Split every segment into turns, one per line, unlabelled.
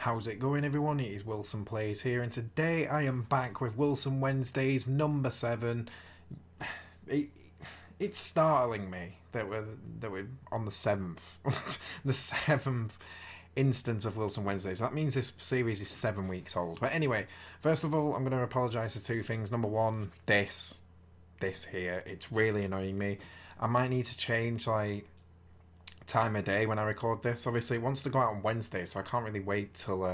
How's it going, everyone? It is Wilson Plays here, and today I am back with Wilson Wednesdays number 7. It, it's startling me that we're on the 7th, the 7th instance of Wilson Wednesdays. That means this series is 7 weeks old. But anyway, first of all, I'm going to apologise for two things. Number one, this here, it's really annoying me. I might need to change time of day when I record this. Obviously, it wants to go out on Wednesday, so I can't really wait till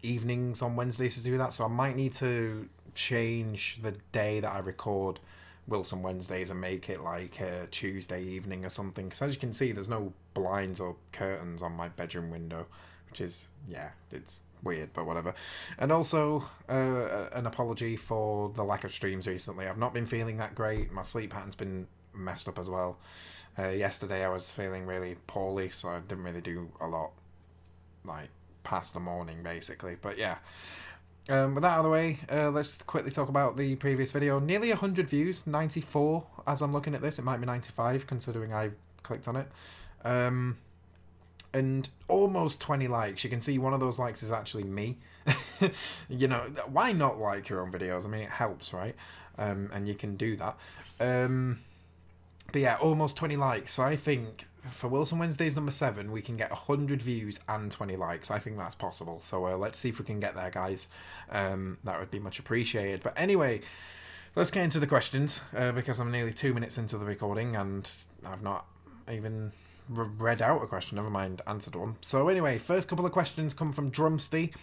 evenings on Wednesdays to do that. So I might need to change the day that I record Wilson Wednesdays and make it like a Tuesday evening or something. Because as you can see, there's no blinds or curtains on my bedroom window, which is, yeah, it's weird, but whatever. And also, an apology for the lack of streams recently. I've not been feeling that great. My sleep pattern's been messed up as well. Yesterday I was feeling really poorly, so I didn't really do a lot, like, past the morning, basically. But yeah, with that out of the way, let's quickly talk about the previous video. Nearly 100 views, 94 as I'm looking at this. It might be 95, considering I clicked on it. And almost 20 likes. You can see one of those likes is actually me. You know, why not like your own videos? I mean, it helps, right? And you can do that. But yeah, almost 20 likes. So I think for Wilson Wednesdays number 7, we can get 100 views and 20 likes. I think that's possible. So let's see if we can get there, guys. That would be much appreciated. But anyway, let's get into the questions, because I'm nearly 2 minutes into the recording and I've not even read out a question, never mind answered one. So anyway, first couple of questions come from Drumsty,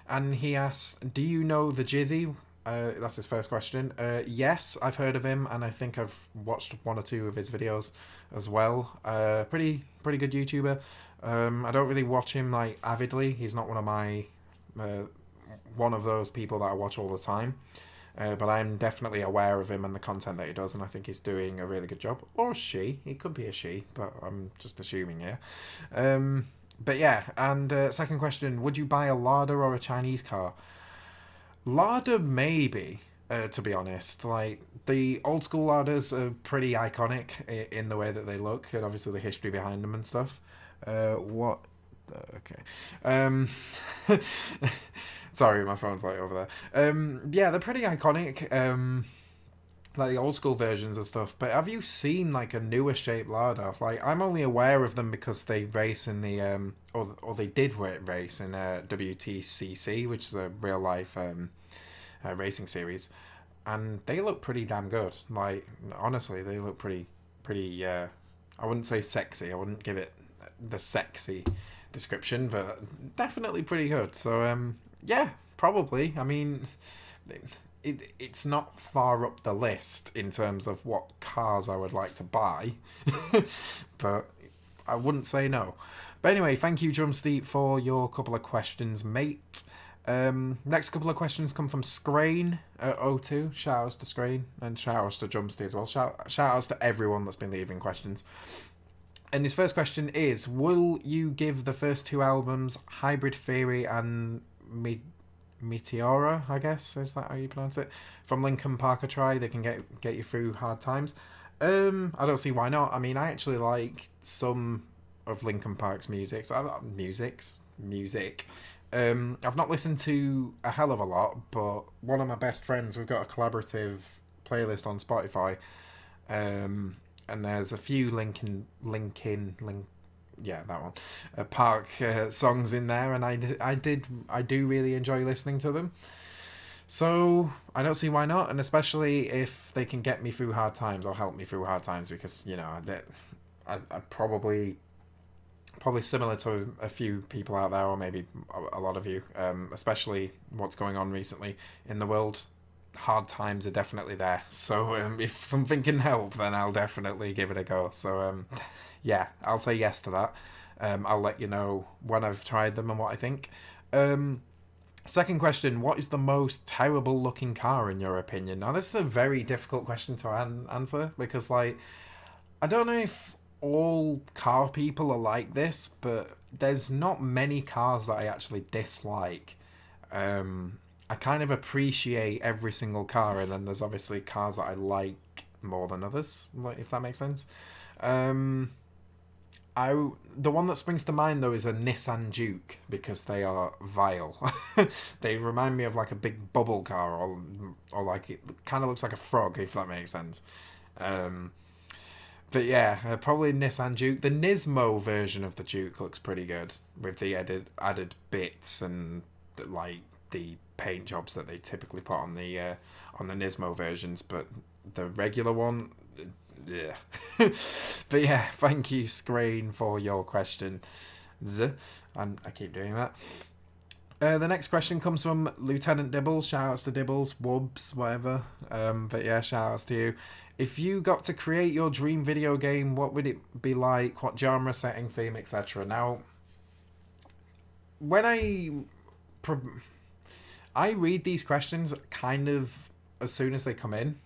and he asks, do you know the Jizzy? That's his first question. Yes, I've heard of him, and I think I've watched one or two of his videos as well. Pretty good YouTuber. I don't really watch him like avidly. He's not one of my one of those people that I watch all the time. But I'm definitely aware of him and the content that he does, and I think he's doing a really good job. Or she. It could be a she, but I'm just assuming here. But yeah, and second question, would you buy a Lada or a Chinese car? Lada, maybe, to be honest. Like, the old school Ladas are pretty iconic in the way that they look, and obviously the history behind them and stuff. What? Okay. Sorry, my phone's like over there. Yeah, they're pretty iconic. Like the old school versions and stuff. But have you seen like a newer shaped Lada? Like, I'm only aware of them because they race in the or they did race in WTCC, which is a real life racing series, and they look pretty damn good. Like, honestly, they look pretty. I wouldn't say sexy. I wouldn't give it the sexy description, but definitely pretty good. So yeah, probably. I mean, it's not far up the list in terms of what cars I would like to buy, but I wouldn't say no. But anyway, thank you, Drumsteep, for your couple of questions, mate. Next couple of questions come from Scrain02. Shout outs to Scrain, and shout outs to Drumsteep as well. Shout outs to everyone that's been leaving questions. And his first question is, will you give the first two albums, Hybrid Theory and Meteora, I guess, is that how you pronounce it, from Linkin Park a try? They can get you through hard times. I don't see why not. I mean, I actually like some of Linkin Park's music. I've not listened to a hell of a lot, but one of my best friends, we've got a collaborative playlist on Spotify, and there's a few Linkin, yeah, that one, Park songs in there, and I do really enjoy listening to them. So I don't see why not, and especially if they can get me through hard times or help me through hard times, because, you know, I probably similar to a few people out there, or maybe a lot of you, especially what's going on recently in the world. Hard times are definitely there. So if something can help, then I'll definitely give it a go. So yeah, I'll say yes to that. I'll let you know when I've tried them and what I think. Second question, what is the most terrible looking car in your opinion? Now, this is a very difficult question to answer, because, like, I don't know if all car people are like this, but there's not many cars that I actually dislike. I kind of appreciate every single car, and then there's obviously cars that I like more than others, like, if that makes sense. The one that springs to mind though is a Nissan Duke because they are vile. They remind me of like a big bubble car, or like it kind of looks like a frog, if that makes sense. Um, but yeah, probably Nissan Duke. The Nismo version of the Duke looks pretty good with the added bits and like the paint jobs that they typically put on the Nismo versions. But the regular one, yeah. But yeah, thank you, Screen, for your question. And I keep doing that. The next question comes from Lieutenant Dibbles. Shout outs to Dibbles, Wubs, whatever. But yeah, shout outs to you. If you got to create your dream video game, what would it be like? What genre, setting, theme, etc.? Now, when I read these questions kind of as soon as they come in,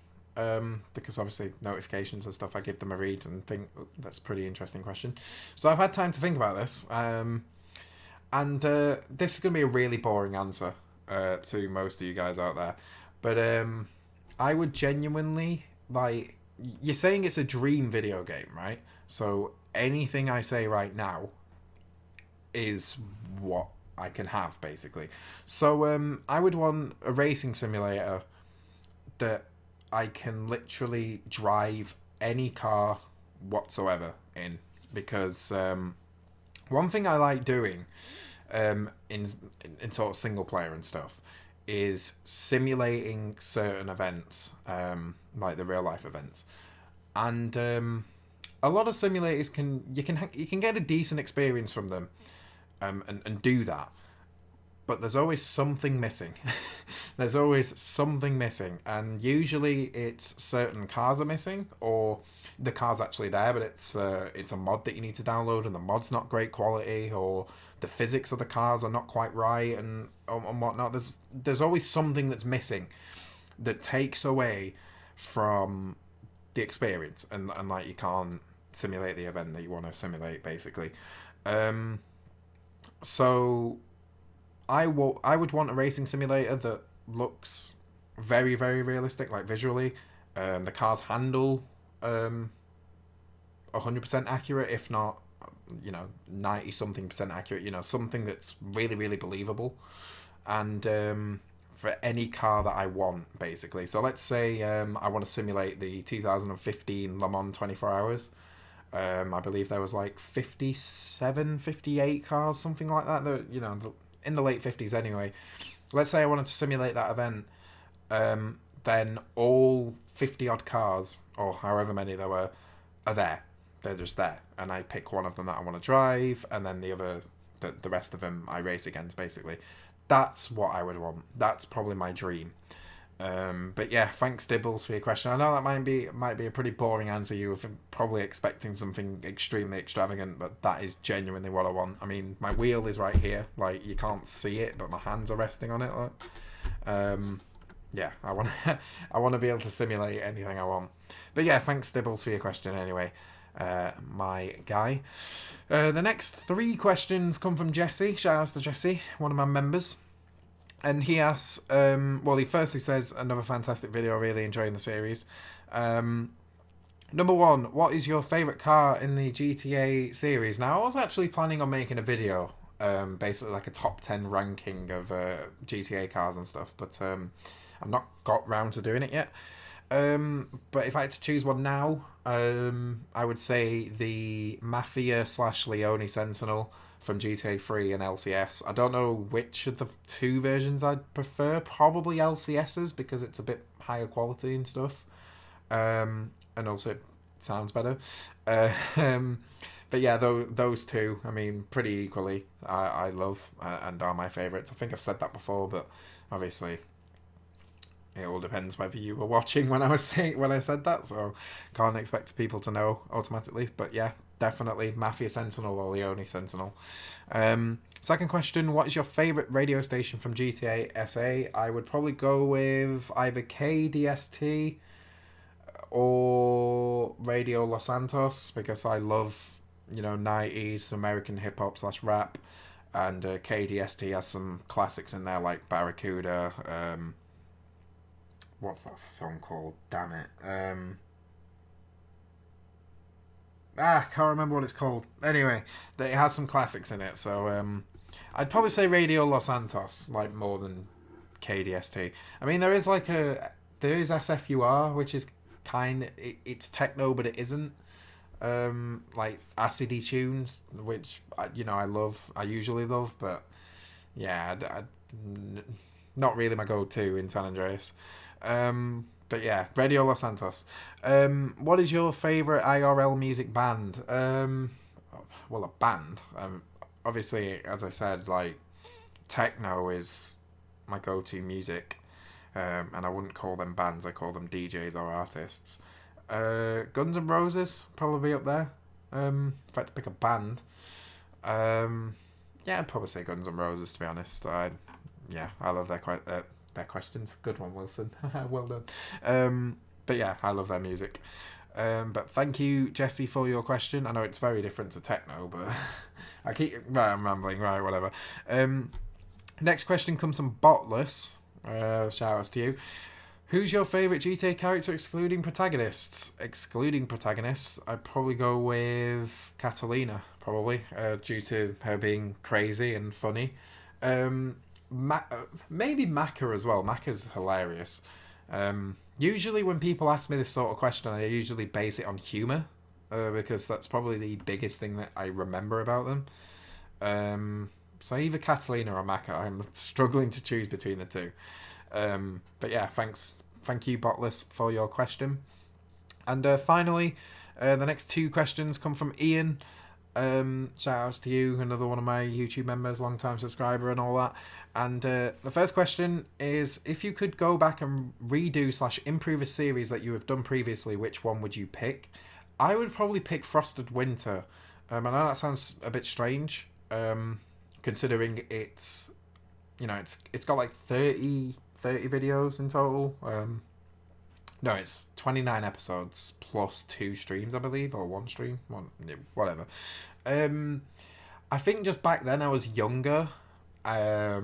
because obviously notifications and stuff, I give them a read and think, oh, that's a pretty interesting question. So I've had time to think about this. And this is going to be a really boring answer to most of you guys out there. But I would genuinely, like, you're saying it's a dream video game, right? So anything I say right now is what I can have, basically. So I would want a racing simulator that I can literally drive any car whatsoever in. Because one thing I like doing in sort of single player and stuff is simulating certain events, like the real life events, and a lot of simulators you can get a decent experience from them, and do that. But there's always something missing. There's always something missing, and usually it's certain cars are missing, or the car's actually there, but it's a mod that you need to download, and the mod's not great quality, or the physics of the cars are not quite right, and whatnot. There's always something that's missing that takes away from the experience, and like you can't simulate the event that you want to simulate, basically. So I would want a racing simulator that looks very, very realistic, like visually. The cars handle 100% accurate, if not, 90 something percent accurate. Something that's really, really believable, and for any car that I want, basically. So let's say I want to simulate the 2015 Le Mans 24 Hours. I believe there was like 57, 58 cars, something like that. In the late 50s anyway. Let's say I wanted to simulate that event, then all 50 odd cars, or however many there were, are there. They're just there, and I pick one of them that I want to drive, and then the rest of them I race against, basically. That's what I would want. That's probably my dream. But yeah, thanks Dibbles for your question. I know that might be a pretty boring answer. You were probably expecting something extremely extravagant, but that is genuinely what I want. I mean, my wheel is right here. Like, you can't see it, but my hands are resting on it. Yeah, I want to be able to simulate anything I want. But yeah, thanks Dibbles for your question anyway, my guy. The next 3 questions come from Jesse. Shout outs to Jesse, one of my members. And he asks, he firstly says, another fantastic video, really enjoying the series. Number 1, what is your favourite car in the GTA series? Now, I was actually planning on making a video, basically like a top 10 ranking of GTA cars and stuff, but I've not got round to doing it yet. But if I had to choose one now, I would say the Mafia / Leone Sentinel from GTA 3 and LCS. I don't know which of the 2 versions I'd prefer. Probably LCS's, because it's a bit higher quality and stuff. And also it sounds better. But yeah, those 2, I mean, pretty equally, I love and are my favourites. I think I've said that before, but obviously it all depends whether you were watching when I said that, so can't expect people to know automatically. But yeah, definitely Mafia Sentinel or Leone Sentinel. Second question, what is your favourite radio station from GTA SA? I would probably go with either KDST or Radio Los Santos, because I love 90s American hip hop / rap, and KDST has some classics in there like Barracuda. What's that song called? Damn it. can't remember what it's called. Anyway, it has some classics in it, so I'd probably say Radio Los Santos, like, more than KDST. I mean, there is SFUR, which is it's techno, but it isn't. Like acidy tunes, which I love. I usually love, but yeah, not really my go-to in San Andreas. But yeah, Radio Los Santos. What is your favorite IRL music band? Well, a band. Obviously, as I said, like, techno is my go-to music, and I wouldn't call them bands. I call them DJs or artists. Guns N' Roses probably up there. If I had to pick a band, yeah, I'd probably say Guns N' Roses, to be honest. I love their questions. Good one, Wilson. Well done. But yeah, I love their music. But thank you, Jesse, for your question. I know it's very different to techno, but I'm rambling. Right, whatever. Next question comes from Botless. Shout outs to you. Who's your favourite GTA character excluding protagonists? Excluding protagonists, I'd probably go with Catalina, probably, due to her being crazy and funny. Maybe Maka as well. Maka's hilarious. Usually when people ask me this sort of question, I usually base it on humour, because that's probably the biggest thing that I remember about them. So either Catalina or Maka. I'm struggling to choose between the two. But yeah, thank you, Botless, for your question. And finally, the next two questions come from Ian. Shout outs to you, another one of my YouTube members, long time subscriber and all that. And the first question is, if you could go back and redo/improve a series that you have done previously, which one would you pick? I would probably pick Frosted Winter. I know that sounds a bit strange, considering it's got like 30 videos in total. No, it's 29 episodes plus 2 streams, I believe, or 1 stream, whatever. I think just back then I was younger. I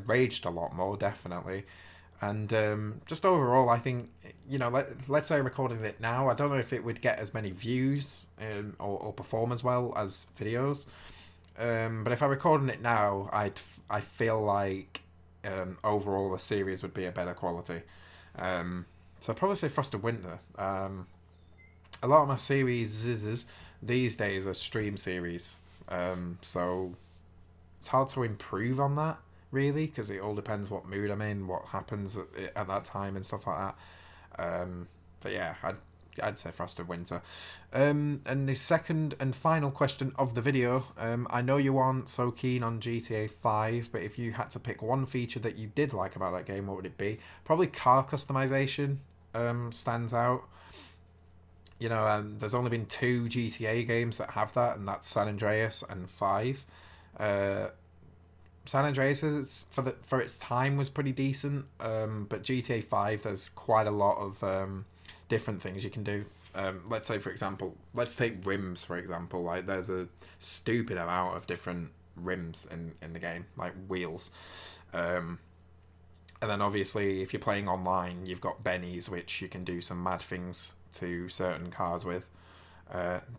raged a lot more, definitely. And just overall, I think, let's say I'm recording it now, I don't know if it would get as many views or perform as well as videos. But if I recorded it now, I feel like overall the series would be a better quality. So I'd probably say Frosted Winter. A lot of my series these days are stream series, so it's hard to improve on that, really, because it all depends what mood I'm in, what happens at that time and stuff like that. But yeah, I'd say Frosted Winter. And the second and final question of the video, I know you aren't so keen on GTA 5, but if you had to pick one feature that you did like about that game, what would it be? Probably car customization stands out. There's only been 2 GTA games that have that, and that's San Andreas and 5. San Andreas for its time was pretty decent, but GTA 5, there's quite a lot of different things you can do. Let's say, for example, let's take rims, for example. Like, there's a stupid amount of different rims in the game, like wheels. And then obviously, if you're playing online, you've got bennies, which you can do some mad things to certain cars with.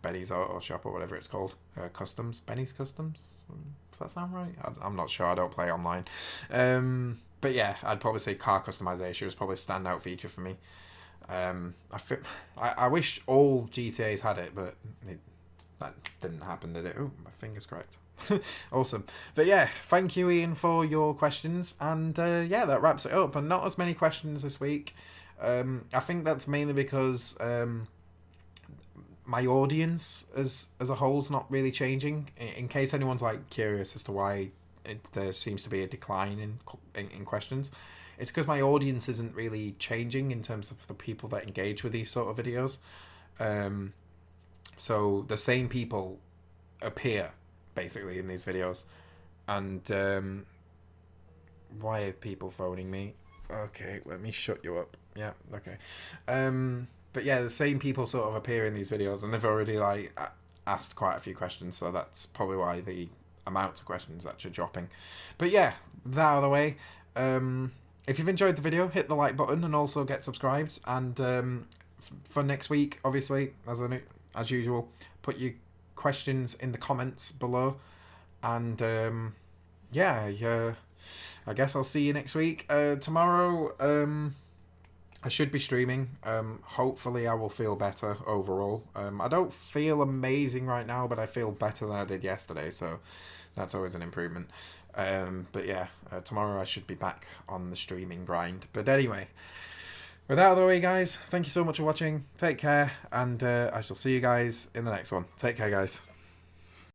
Benny's Auto Shop or whatever it's called. Customs. Benny's Customs? Does that sound right? I'm not sure. I don't play online. But yeah, I'd probably say car customization is probably a standout feature for me. I wish all GTAs had it, but that didn't happen, did it? Oh, my finger's cracked. Awesome. But yeah, thank you, Ian, for your questions. And yeah, that wraps it up. And not as many questions this week. I think that's mainly because my audience as a whole is not really changing. In case anyone's like curious as to why there seems to be a decline in questions, it's because my audience isn't really changing in terms of the people that engage with these sort of videos. So the same people appear basically in these videos. And why are people phoning me? Okay, let me shut you up. Yeah, okay. But yeah, the same people sort of appear in these videos, and they've already like asked quite a few questions, so that's probably why the amount of questions actually dropping. But yeah, that out of the way. If you've enjoyed the video, hit the like button and also get subscribed. And for next week, obviously, as as usual, put your questions in the comments below. And yeah, I guess I'll see you next week. Tomorrow, I should be streaming. Hopefully I will feel better overall. I don't feel amazing right now, but I feel better than I did yesterday, so that's always an improvement. But yeah, tomorrow I should be back on the streaming grind. But anyway, with that out of the way, guys, thank you so much for watching. Take care, and I shall see you guys in the next one. Take care, guys.